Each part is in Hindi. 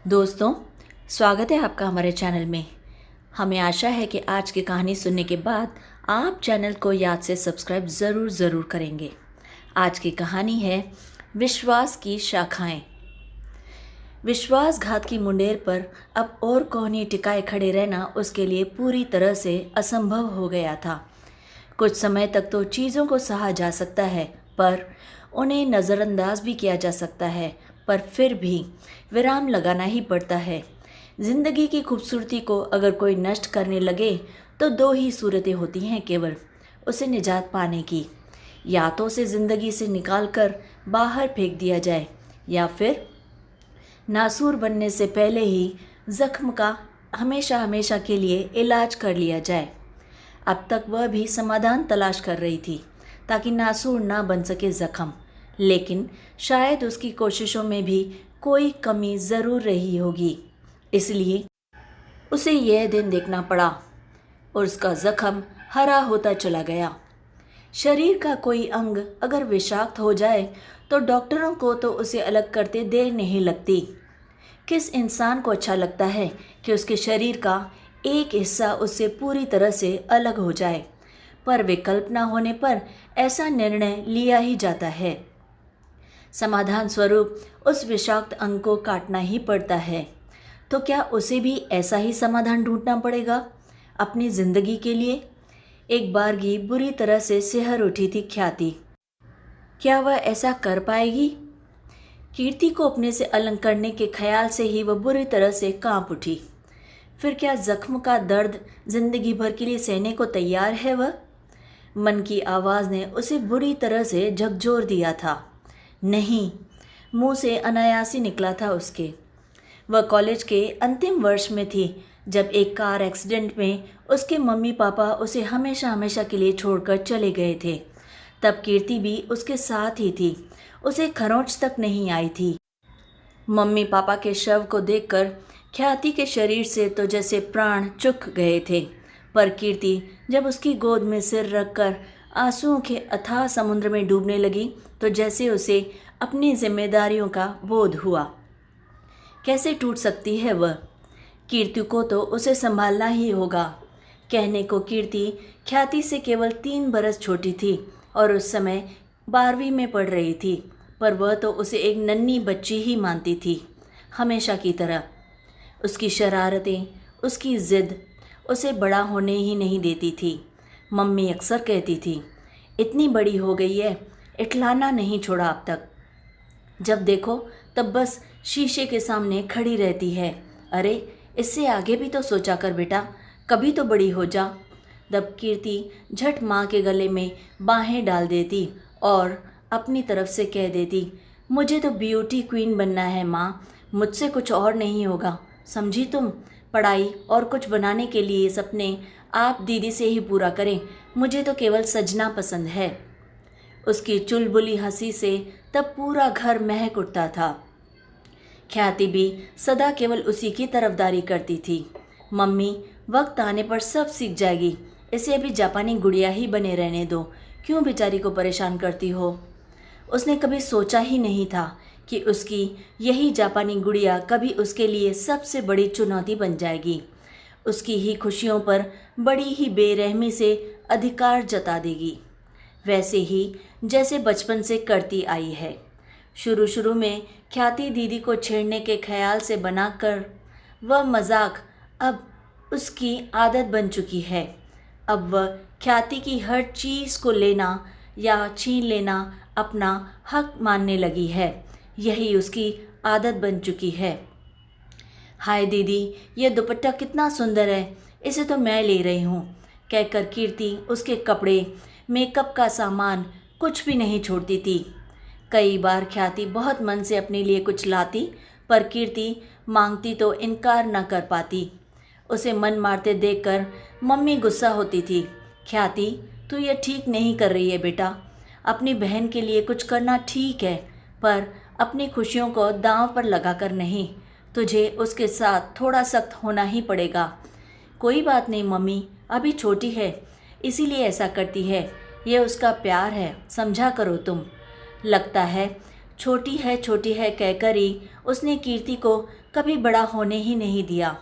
दोस्तों, स्वागत है आपका हमारे चैनल में। हमें आशा है कि आज की कहानी सुनने के बाद आप चैनल को याद से सब्सक्राइब ज़रूर करेंगे। आज की कहानी है विश्वास की शाखाएं। विश्वासघात की मुंडेर पर अब और कोहनी टिकाए खड़े रहना उसके लिए पूरी तरह से असंभव हो गया था। कुछ समय तक तो चीज़ों को सहा जा सकता है, पर उन्हें नज़रअंदाज भी किया जा सकता है, पर फिर भी विराम लगाना ही पड़ता है। जिंदगी की खूबसूरती को अगर कोई नष्ट करने लगे तो दो ही सूरतें होती हैं केवल उसे निजात पाने की। या तो उसे ज़िंदगी से निकाल कर बाहर फेंक दिया जाए, या फिर नासूर बनने से पहले ही जख्म का हमेशा हमेशा के लिए इलाज कर लिया जाए। अब तक वह भी समाधान तलाश कर रही थी ताकि नासूर ना बन सके जख्म, लेकिन शायद उसकी कोशिशों में भी कोई कमी ज़रूर रही होगी। इसलिए उसे यह दिन देखना पड़ा और उसका जख्म हरा होता चला गया। शरीर का कोई अंग अगर विषाक्त हो जाए तो डॉक्टरों को तो उसे अलग करते देर नहीं लगती। किस इंसान को अच्छा लगता है कि उसके शरीर का एक हिस्सा उससे पूरी तरह से अलग हो जाए, पर विकल्प न होने पर ऐसा निर्णय लिया ही जाता है। समाधान स्वरूप उस विषाक्त अंग को काटना ही पड़ता है। तो क्या उसे भी ऐसा ही समाधान ढूंढना पड़ेगा अपनी जिंदगी के लिए? एक बारगी बुरी तरह से सिहर उठी थी ख्याति। क्या वह ऐसा कर पाएगी? कीर्ति को अपने से अलग करने के ख्याल से ही वह बुरी तरह से कांप उठी। फिर क्या जख्म का दर्द जिंदगी भर के लिए सहने को तैयार है वह? मन की आवाज़ ने उसे बुरी तरह से झकझोर दिया था। नहीं, मुंह से अनायास ही निकला था उसके। वह कॉलेज के अंतिम वर्ष में थी जब एक कार एक्सीडेंट में उसके मम्मी पापा उसे हमेशा हमेशा के लिए छोड़कर चले गए थे। तब कीर्ति भी उसके साथ ही थी। उसे खरोंच तक नहीं आई थी। मम्मी पापा के शव को देखकर ख्याति के शरीर से तो जैसे प्राण चुक गए थे, पर कीर्ति जब उसकी गोद में सिर रखकर आंसुओं के अथाह समुद्र में डूबने लगी तो जैसे उसे अपनी जिम्मेदारियों का बोध हुआ। कैसे टूट सकती है वह? कीर्ति को तो उसे संभालना ही होगा। कहने को कीर्ति ख्याति से केवल 3 बरस छोटी थी और उस समय 12वीं में पढ़ रही थी, पर वह तो उसे एक नन्ही बच्ची ही मानती थी, हमेशा की तरह। उसकी शरारतें, उसकी ज़िद उसे बड़ा होने ही नहीं देती थी। मम्मी अक्सर कहती थी, इतनी बड़ी हो गई है, इठलाना नहीं छोड़ा अब तक। जब देखो तब बस शीशे के सामने खड़ी रहती है। अरे, इससे आगे भी तो सोचा कर बेटा, कभी तो बड़ी हो जा। तब कीर्ति झट माँ के गले में बाहें डाल देती और अपनी तरफ से कह देती, मुझे तो ब्यूटी क्वीन बनना है माँ, मुझसे कुछ और नहीं होगा, समझी तुम? पढ़ाई और कुछ बनाने के लिए सपने आप दीदी से ही पूरा करें, मुझे तो केवल सजना पसंद है। उसकी चुलबुली हंसी से तब पूरा घर महक उठता था। ख्याति भी सदा केवल उसी की तरफदारी करती थी। मम्मी, वक्त आने पर सब सीख जाएगी, इसे अभी जापानी गुड़िया ही बने रहने दो, क्यों बेचारी को परेशान करती हो? उसने कभी सोचा ही नहीं था कि उसकी यही जापानी गुड़िया कभी उसके लिए सबसे बड़ी चुनौती बन जाएगी। उसकी ही खुशियों पर बड़ी ही बेरहमी से अधिकार जता देगी, वैसे ही जैसे बचपन से करती आई है। शुरू शुरू में ख्याति दीदी को छेड़ने के ख्याल से बनाकर वह मजाक अब उसकी आदत बन चुकी है। अब वह ख्याति की हर चीज़ को लेना या छीन लेना अपना हक मानने लगी है। यही उसकी आदत बन चुकी है। हाय दीदी, यह दुपट्टा कितना सुंदर है, इसे तो मैं ले रही हूँ, कहकर कीर्ति उसके कपड़े, मेकअप का सामान कुछ भी नहीं छोड़ती थी। कई बार ख्याति बहुत मन से अपने लिए कुछ लाती, पर कीर्ति मांगती तो इनकार न कर पाती। उसे मन मारते देखकर मम्मी गुस्सा होती थी। ख्याति, तू ये ठीक नहीं कर रही है बेटा, अपनी बहन के लिए कुछ करना ठीक है, पर अपनी खुशियों को दांव पर लगाकर नहीं। तुझे उसके साथ थोड़ा सख्त होना ही पड़ेगा। कोई बात नहीं मम्मी, अभी छोटी है इसीलिए ऐसा करती है, यह उसका प्यार है, समझा करो तुम। लगता है छोटी है कहकर ही उसने कीर्ति को कभी बड़ा होने ही नहीं दिया।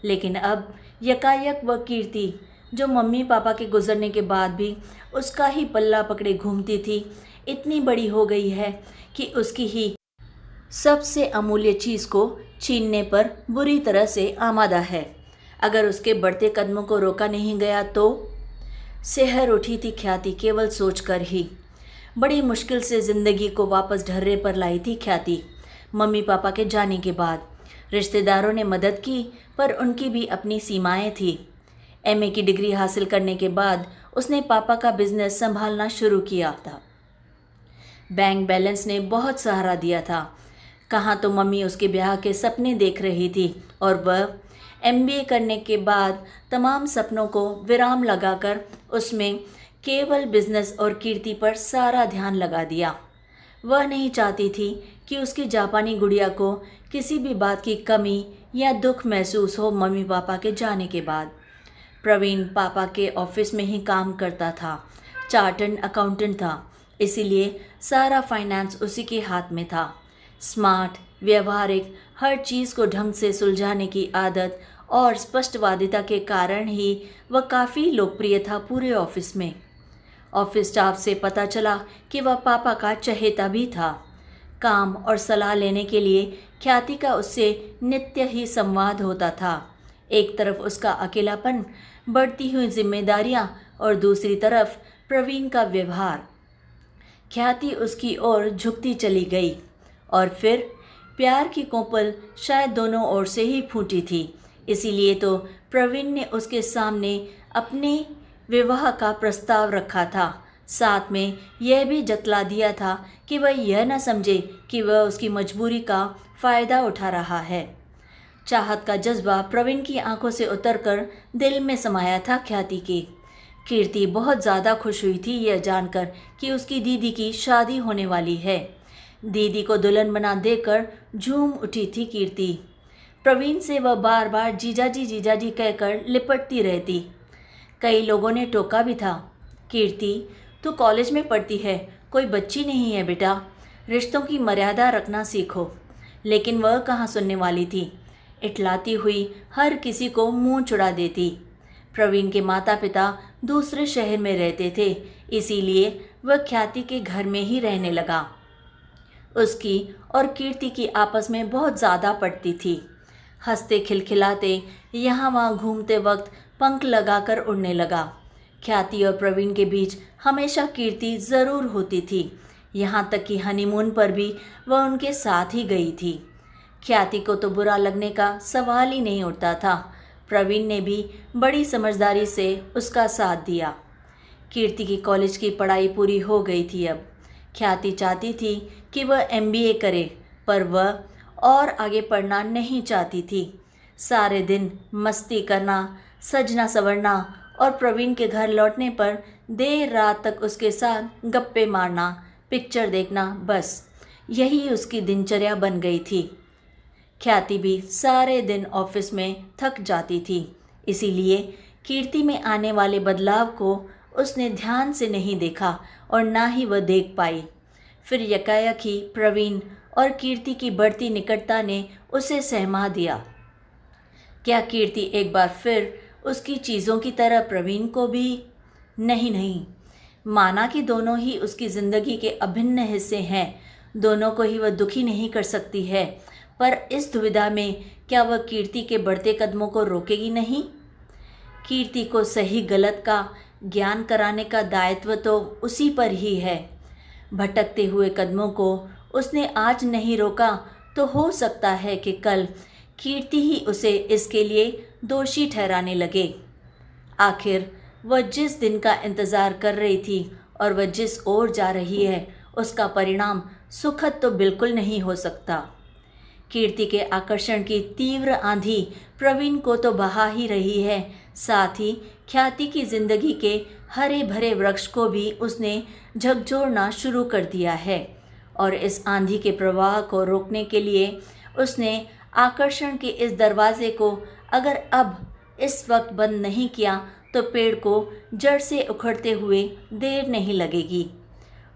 लेकिन अब यकायक वह कीर्ति, जो मम्मी पापा के गुजरने के बाद भी उसका ही पल्ला पकड़े घूमती थी, इतनी बड़ी हो गई है कि उसकी ही सबसे अमूल्य चीज़ को छीनने पर बुरी तरह से आमादा है। अगर उसके बढ़ते कदमों को रोका नहीं गया तो। सिहर उठी थी ख्याति केवल सोचकर ही। बड़ी मुश्किल से ज़िंदगी को वापस ढर्रे पर लाई थी ख्याति। मम्मी पापा के जाने के बाद रिश्तेदारों ने मदद की, पर उनकी भी अपनी सीमाएं थी। एमए की डिग्री हासिल करने के बाद उसने पापा का बिजनेस संभालना शुरू किया था। बैंक बैलेंस ने बहुत सहारा दिया था। कहाँ तो मम्मी उसके ब्याह के सपने देख रही थी और वह एमबीए करने के बाद तमाम सपनों को विराम लगाकर उसमें केवल बिजनेस और कीर्ति पर सारा ध्यान लगा दिया। वह नहीं चाहती थी कि उसकी जापानी गुड़िया को किसी भी बात की कमी या दुख महसूस हो मम्मी पापा के जाने के बाद। प्रवीण पापा के ऑफिस में ही काम करता था, चार्टर्ड अकाउंटेंट था, इसीलिए सारा फाइनेंस उसी के हाथ में था। स्मार्ट, व्यवहारिक, हर चीज़ को ढंग से सुलझाने की आदत और स्पष्टवादिता के कारण ही वह काफ़ी लोकप्रिय था पूरे ऑफिस में। ऑफिस स्टाफ से पता चला कि वह पापा का चहेता भी था। काम और सलाह लेने के लिए ख्याति का उससे नित्य ही संवाद होता था। एक तरफ उसका अकेलापन, बढ़ती हुई जिम्मेदारियां और दूसरी तरफ प्रवीण का व्यवहार। ख्याति उसकी ओर झुकती चली गई और फिर प्यार की कोपल शायद दोनों ओर से ही फूटी थी। इसीलिए तो प्रवीण ने उसके सामने अपने विवाह का प्रस्ताव रखा था। साथ में यह भी जतला दिया था कि वह यह न समझे कि वह उसकी मजबूरी का फ़ायदा उठा रहा है। चाहत का जज्बा प्रवीण की आंखों से उतरकर दिल में समाया था ख्याति के। कीर्ति बहुत ज़्यादा खुश हुई थी यह जानकर कि उसकी दीदी की शादी होने वाली है। दीदी को दुल्हन बना देकर झूम उठी थी कीर्ति। प्रवीण से वह बार बार जीजाजी कहकर लिपटती रहती। कई लोगों ने टोका भी था, कीर्ति तू कॉलेज में पढ़ती है, कोई बच्ची नहीं है बेटा, रिश्तों की मर्यादा रखना सीखो। लेकिन वह कहाँ सुनने वाली थी। इटलाती हुई हर किसी को मुंह चुड़ा देती। प्रवीण के माता पिता दूसरे शहर में रहते थे, इसीलिए वह ख्याति के घर में ही रहने लगा। उसकी और कीर्ति की आपस में बहुत ज़्यादा पड़ती थी। हंसते खिलखिलाते यहाँ वहाँ घूमते वक्त पंख लगाकर उड़ने लगा। ख्याति और प्रवीण के बीच हमेशा कीर्ति ज़रूर होती थी। यहाँ तक कि हनीमून पर भी वह उनके साथ ही गई थी। ख्याति को तो बुरा लगने का सवाल ही नहीं उठता था। प्रवीण ने भी बड़ी समझदारी से उसका साथ दिया। कीर्ति की कॉलेज की पढ़ाई पूरी हो गई थी। अब ख्याति चाहती थी कि वह एमबीए करे, पर वह और आगे पढ़ना नहीं चाहती थी। सारे दिन मस्ती करना, सजना संवरना और प्रवीण के घर लौटने पर देर रात तक उसके साथ गप्पे मारना, पिक्चर देखना, बस यही उसकी दिनचर्या बन गई थी। ख्याति भी सारे दिन ऑफिस में थक जाती थी, इसीलिए कीर्ति में आने वाले बदलाव को उसने ध्यान से नहीं देखा और ना ही वह देख पाई। फिर यकायक ही प्रवीण और कीर्ति की बढ़ती निकटता ने उसे सहमा दिया। क्या कीर्ति एक बार फिर उसकी चीज़ों की तरह प्रवीण को भी? नहीं, माना कि दोनों ही उसकी ज़िंदगी के अभिन्न हिस्से हैं, दोनों को ही वह दुखी नहीं कर सकती है, पर इस दुविधा में क्या वह कीर्ति के बढ़ते कदमों को रोकेगी नहीं? कीर्ति को सही गलत का ज्ञान कराने का दायित्व तो उसी पर ही है। भटकते हुए कदमों को उसने आज नहीं रोका तो हो सकता है कि कल कीर्ति ही उसे इसके लिए दोषी ठहराने लगे। आखिर वह जिस दिन का इंतज़ार कर रही थी और वह जिस ओर जा रही है, उसका परिणाम सुखद तो बिल्कुल नहीं हो सकता। कीर्ति के आकर्षण की तीव्र आंधी प्रवीण को तो बहा ही रही है, साथ ही ख्याति की जिंदगी के हरे भरे वृक्ष को भी उसने झकझोरना शुरू कर दिया है। और इस आंधी के प्रवाह को रोकने के लिए उसने आकर्षण के इस दरवाजे को अगर अब इस वक्त बंद नहीं किया तो पेड़ को जड़ से उखड़ते हुए देर नहीं लगेगी।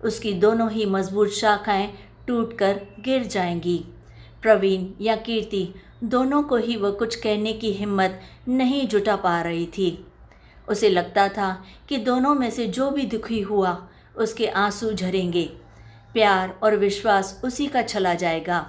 उसकी दोनों ही मजबूत शाखाएं टूटकर गिर जाएंगी। प्रवीण या कीर्ति दोनों को ही वह कुछ कहने की हिम्मत नहीं जुटा पा रही थी। उसे लगता था कि दोनों में से जो भी दुखी हुआ उसके आंसू झरेंगे, प्यार और विश्वास उसी का चला जाएगा।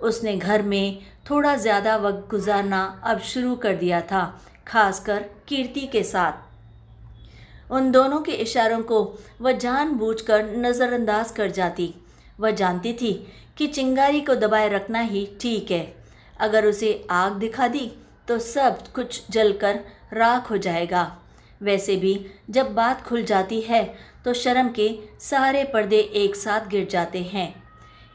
उसने घर में थोड़ा ज़्यादा वक्त गुजारना अब शुरू कर दिया था, खासकर कीर्ति के साथ। उन दोनों के इशारों को वह जानबूझकर नज़रअंदाज कर जाती। वह जानती थी कि चिंगारी को दबाए रखना ही ठीक है। अगर उसे आग दिखा दी तो सब कुछ जलकर राख हो जाएगा। वैसे भी जब बात खुल जाती है तो शर्म के सारे पर्दे एक साथ गिर जाते हैं।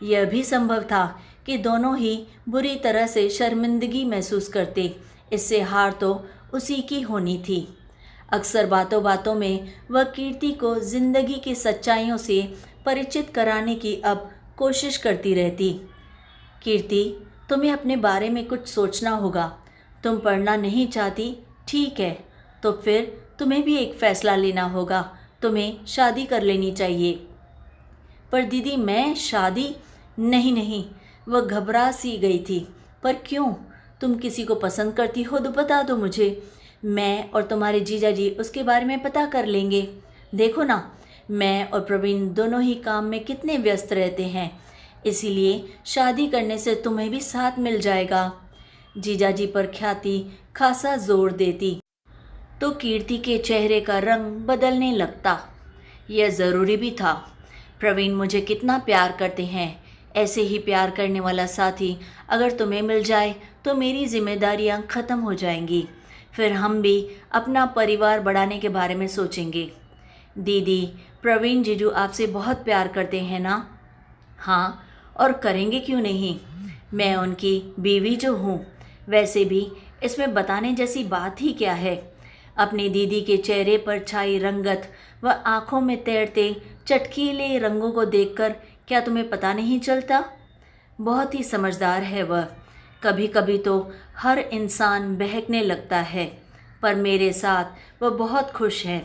यह भी संभव था कि दोनों ही बुरी तरह से शर्मिंदगी महसूस करते। इससे हार तो उसी की होनी थी। अक्सर बातों बातों में वह कीर्ति को जिंदगी की सच्चाइयों से परिचित कराने की अब कोशिश करती रहती। कीर्ति, तुम्हें अपने बारे में कुछ सोचना होगा। तुम पढ़ना नहीं चाहती, ठीक है, तो फिर तुम्हें भी एक फ़ैसला लेना होगा। तुम्हें शादी कर लेनी चाहिए। पर दीदी, मैं शादी? नहीं नहीं, वह घबरा सी गई थी। पर क्यों? तुम किसी को पसंद करती हो तो बता दो मुझे। मैं और तुम्हारे जीजा जी उसके बारे में पता कर लेंगे। देखो ना, मैं और प्रवीण दोनों ही काम में कितने व्यस्त रहते हैं, इसीलिए शादी करने से तुम्हें भी साथ मिल जाएगा। जीजा जी पर ख्याति खासा जोर देती तो कीर्ति के चेहरे का रंग बदलने लगता। यह ज़रूरी भी था। प्रवीण मुझे कितना प्यार करते हैं। ऐसे ही प्यार करने वाला साथी अगर तुम्हें मिल जाए तो मेरी जिम्मेदारियां ख़त्म हो जाएंगी। फिर हम भी अपना परिवार बढ़ाने के बारे में सोचेंगे। दीदी, प्रवीण जीजू आपसे बहुत प्यार करते हैं ना? हाँ, और करेंगे क्यों नहीं। मैं उनकी बीवी जो हूँ। वैसे भी इसमें बताने जैसी बात ही क्या है। अपनी दीदी के चेहरे पर छाई रंगत व आँखों में तैरते चटकीले रंगों को देखकर क्या तुम्हें पता नहीं चलता? बहुत ही समझदार है वह। कभी कभी तो हर इंसान बहकने लगता है, पर मेरे साथ वह बहुत खुश है।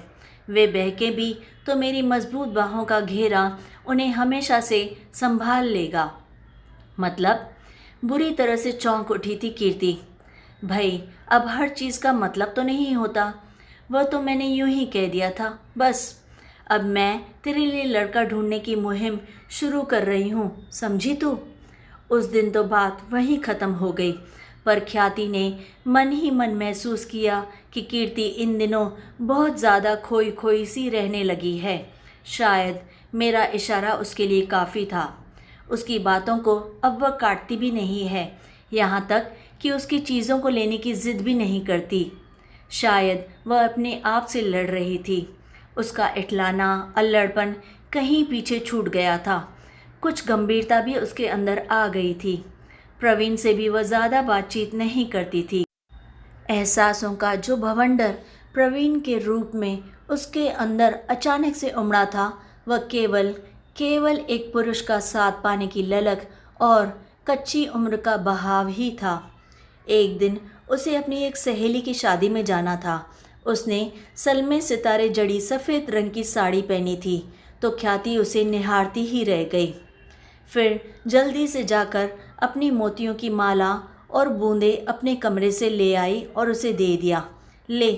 वे बहके भी तो मेरी मजबूत बाहों का घेरा उन्हें हमेशा से संभाल लेगा। मतलब? बुरी तरह से चौंक उठी थी कीर्ति। भाई, अब हर चीज़ का मतलब तो नहीं होता। वह तो मैंने यूं ही कह दिया था, बस। अब मैं तेरे लिए लड़का ढूंढने की मुहिम शुरू कर रही हूँ, समझी तू? उस दिन तो बात वहीं ख़त्म हो गई, पर ख्याति ने मन ही मन महसूस किया कि कीर्ति इन दिनों बहुत ज़्यादा खोई खोई सी रहने लगी है। शायद मेरा इशारा उसके लिए काफ़ी था। उसकी बातों को अब वह काटती भी नहीं है, यहाँ तक कि उसकी चीज़ों को लेने की ज़िद भी नहीं करती। शायद वह अपने आप से लड़ रही थी। उसका इठलाना, अल्लड़पन कहीं पीछे छूट गया था। कुछ गंभीरता भी उसके अंदर आ गई थी। प्रवीण से भी वह ज़्यादा बातचीत नहीं करती थी। एहसासों का जो भवंडर प्रवीण के रूप में उसके अंदर अचानक से उमड़ा था, वह केवल एक पुरुष का साथ पाने की ललक और कच्ची उम्र का बहाव ही था। एक दिन उसे अपनी एक सहेली की शादी में जाना था। उसने सलमे सितारे जड़ी सफ़ेद रंग की साड़ी पहनी थी, तो ख्याति उसे निहारती ही रह गई। फिर जल्दी से जाकर अपनी मोतियों की माला और बूंदें अपने कमरे से ले आई और उसे दे दिया। ले,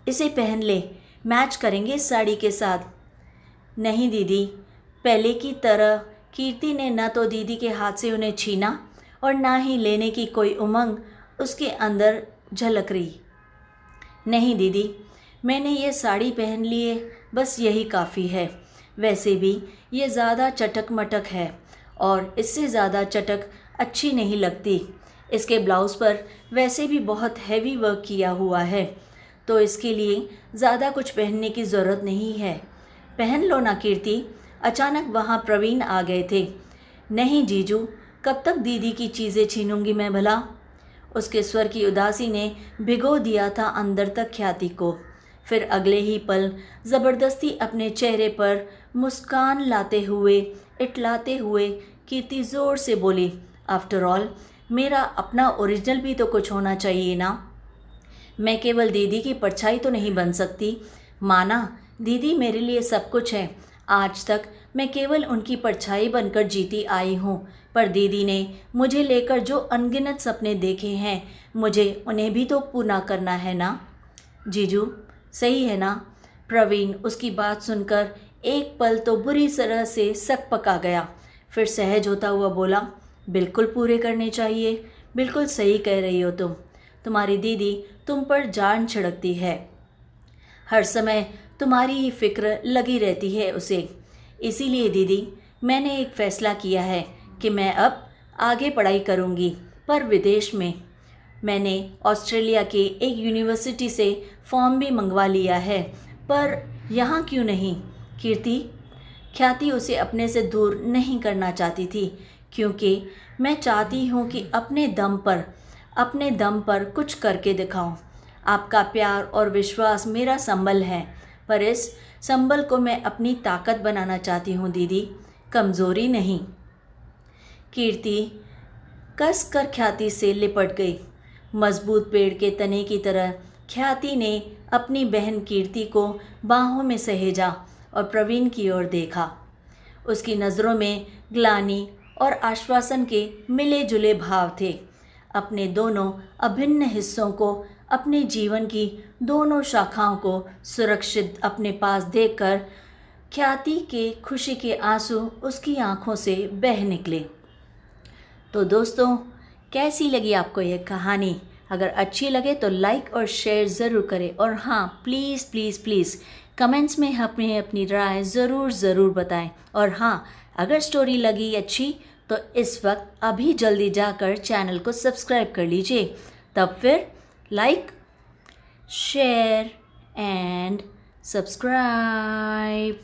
इसे पहन ले, मैच करेंगे इस साड़ी के साथ। नहीं दीदी, पहले की तरह कीर्ति ने न तो दीदी के हाथ से उन्हें छीना और ना ही लेने की कोई उमंग उसके अंदर झलक रही। नहीं दीदी, मैंने ये साड़ी पहन ली है, बस यही काफ़ी है। वैसे भी ये ज़्यादा चटक मटक है और इससे ज़्यादा चटक अच्छी नहीं लगती। इसके ब्लाउज़ पर वैसे भी बहुत हैवी वर्क किया हुआ है, तो इसके लिए ज़्यादा कुछ पहनने की ज़रूरत नहीं है। पहन लो ना कीर्ति। अचानक वहाँ प्रवीण आ गए थे। नहीं जीजू, कब तक दीदी की चीज़ें छीनूंगी मैं भला? उसके स्वर की उदासी ने भिगो दिया था अंदर तक ख्याति को। फिर अगले ही पल ज़बरदस्ती अपने चेहरे पर मुस्कान लाते हुए, इटलाते हुए कीर्ति ज़ोर से बोली, आफ्टर ऑल मेरा अपना ओरिजिनल भी तो कुछ होना चाहिए ना। मैं केवल दीदी की परछाई तो नहीं बन सकती। माना, दीदी मेरे लिए सब कुछ है। आज तक मैं केवल उनकी परछाई बनकर जीती आई हूँ, पर दीदी ने मुझे लेकर जो अनगिनत सपने देखे हैं, मुझे उन्हें भी तो पूरा करना है ना। जीजू सही है ना। प्रवीण उसकी बात सुनकर एक पल तो बुरी तरह से सक पका गया, फिर सहज होता हुआ बोला, बिल्कुल पूरे करने चाहिए, बिल्कुल सही कह रही हो तुम। तुम्हारी दीदी तुम पर जान छिड़कती है, हर समय तुम्हारी ही फिक्र लगी रहती है उसे। इसीलिए दीदी मैंने एक फ़ैसला किया है कि मैं अब आगे पढ़ाई करूँगी, पर विदेश में। मैंने ऑस्ट्रेलिया के एक यूनिवर्सिटी से फॉर्म भी मंगवा लिया है, पर यहाँ क्यों नहीं। ख्याति उसे अपने से दूर नहीं करना चाहती थी, क्योंकि मैं चाहती हूँ कि अपने दम पर कुछ करके दिखाऊं। आपका प्यार और विश्वास मेरा संबल है, पर इस संबल को मैं अपनी ताकत बनाना चाहती हूँ दीदी, कमज़ोरी नहीं। कीर्ति कस कर ख्याति से लिपट गई। मजबूत पेड़ के तने की तरह ख्याति ने अपनी बहन कीर्ति को बाहों में सहेजा और प्रवीण की ओर देखा। उसकी नज़रों में ग्लानि और आश्वासन के मिले जुले भाव थे। अपने दोनों अभिन्न हिस्सों को, अपने जीवन की दोनों शाखाओं को सुरक्षित अपने पास देखकर ख्याति के खुशी के आंसू उसकी आंखों से बह निकले। तो दोस्तों, कैसी लगी आपको यह कहानी? अगर अच्छी लगे तो लाइक और शेयर ज़रूर करें, और हाँ, प्लीज़ प्लीज़ प्लीज़ कमेंट्स में हमें अपनी राय ज़रूर बताएं। और हाँ, अगर स्टोरी लगी अच्छी तो इस वक्त अभी जल्दी जाकर चैनल को सब्सक्राइब कर लीजिए। तब फिर लाइक, शेयर एंड सब्सक्राइब।